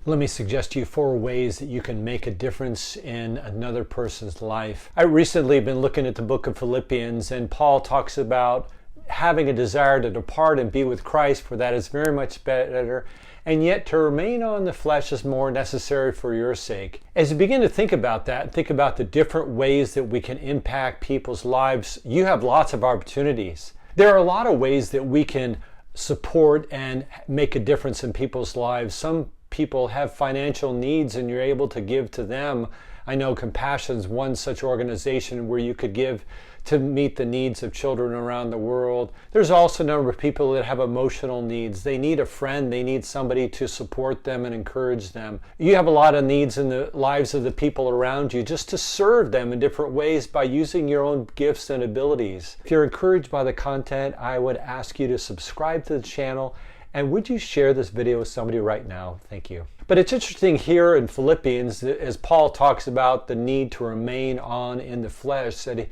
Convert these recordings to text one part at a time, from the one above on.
Let me suggest to you 4 ways that you can make a difference in another person's life. I recently been looking at the book of Philippians, and Paul talks about having a desire to depart and be with Christ, for that is very much better, and yet to remain on the flesh is more necessary for your sake. As you begin to think about that, think about the different ways that we can impact people's lives, you have lots of opportunities. There are a lot of ways that we can support and make a difference in people's lives. Some people have financial needs and you're able to give to them. I know Compassion's one such organization where you could give to meet the needs of children around the world. There's also a number of people that have emotional needs. They need a friend, they need somebody to support them and encourage them. You have a lot of needs in the lives of the people around you, just to serve them in different ways by using your own gifts and abilities. If you're encouraged by the content, I would ask you to subscribe to the channel. And would you share this video with somebody right now? Thank you. But it's interesting here in Philippians, as Paul talks about the need to remain on in the flesh, that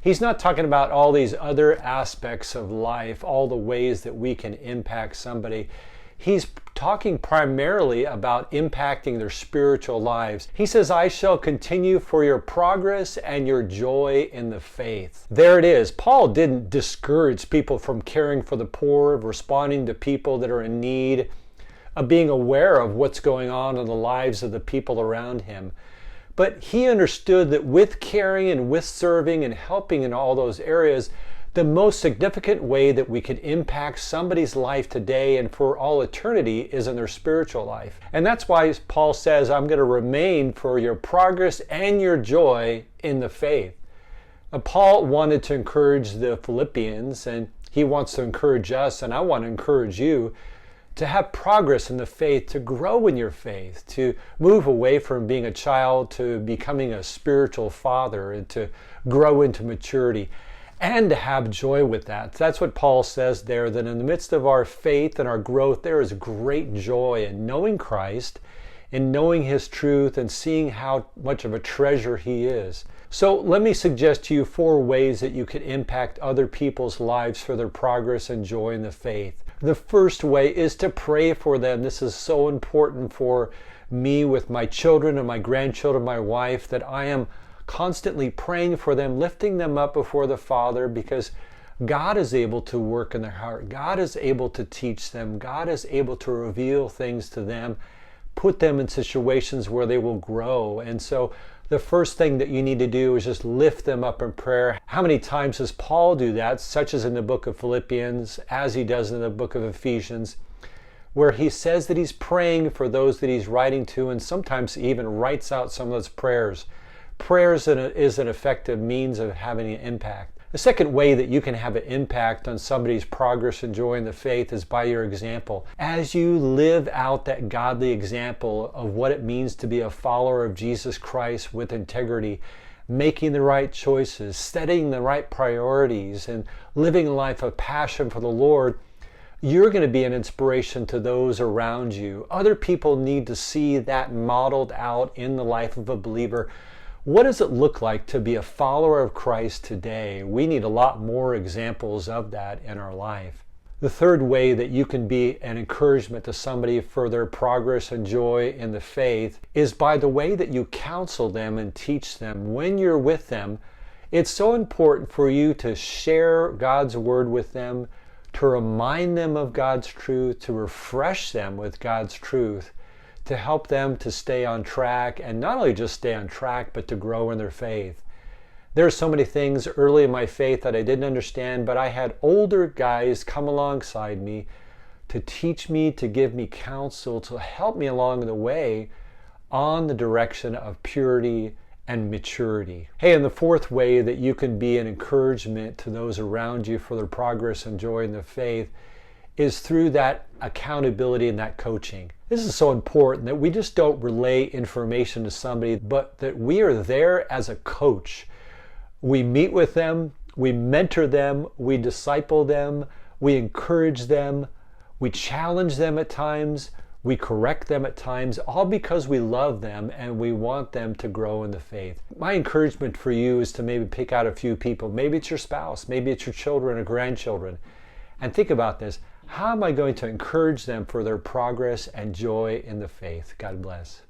he's not talking about all these other aspects of life, all the ways that we can impact somebody. He's talking primarily about impacting their spiritual lives. He says, I shall continue for your progress and your joy in the faith. There it is. Paul didn't discourage people from caring for the poor, of responding to people that are in need, of being aware of what's going on in the lives of the people around him. But he understood that with caring and with serving and helping in all those areas, the most significant way that we could impact somebody's life today and for all eternity is in their spiritual life. And that's why Paul says, I'm going to remain for your progress and your joy in the faith. Paul wanted to encourage the Philippians, and he wants to encourage us, and I want to encourage you to have progress in the faith, to grow in your faith, to move away from being a child to becoming a spiritual father, and to grow into maturity, and to have joy with that. That's what Paul says there, that in the midst of our faith and our growth, there is great joy in knowing Christ, in knowing his truth, and seeing how much of a treasure he is. So let me suggest to you 4 ways that you can impact other people's lives for their progress and joy in the faith. The first way is to pray for them. This is so important for me with my children and my grandchildren, my wife, that I am constantly praying for them, lifting them up before the Father, because God is able to work in their heart. God is able to teach them. God is able to reveal things to them, put them in situations where they will grow. And so the first thing that you need to do is just lift them up in prayer. How many times does Paul do that, such as in the book of Philippians, as he does in the book of Ephesians, where he says that he's praying for those that he's writing to, and sometimes he even writes out some of those prayers. Prayers is an effective means of having an impact. The second way that you can have an impact on somebody's progress and joy in the faith is by your example. As you live out that godly example of what it means to be a follower of Jesus Christ with integrity, making the right choices, setting the right priorities, and living a life of passion for the Lord, you're going to be an inspiration to those around you. Other people need to see that modeled out in the life of a believer. What does it look like to be a follower of Christ today? We need a lot more examples of that in our life. The third way that you can be an encouragement to somebody for their progress and joy in the faith is by the way that you counsel them and teach them. When you're with them, it's so important for you to share God's word with them, to remind them of God's truth, to refresh them with God's truth, to help them to stay on track, and not only just stay on track, but to grow in their faith. There are so many things early in my faith that I didn't understand, but I had older guys come alongside me to teach me, to give me counsel, to help me along the way on the direction of purity and maturity. Hey, and the fourth way that you can be an encouragement to those around you for their progress and joy in the faith is through that accountability and that coaching. This is so important that we just don't relay information to somebody, but that we are there as a coach. We meet with them, we mentor them, we disciple them, we encourage them, we challenge them at times, we correct them at times, all because we love them and we want them to grow in the faith. My encouragement for you is to maybe pick out a few people. Maybe it's your spouse, maybe it's your children or grandchildren. And think about this. How am I going to encourage them for their progress and joy in the faith? God bless.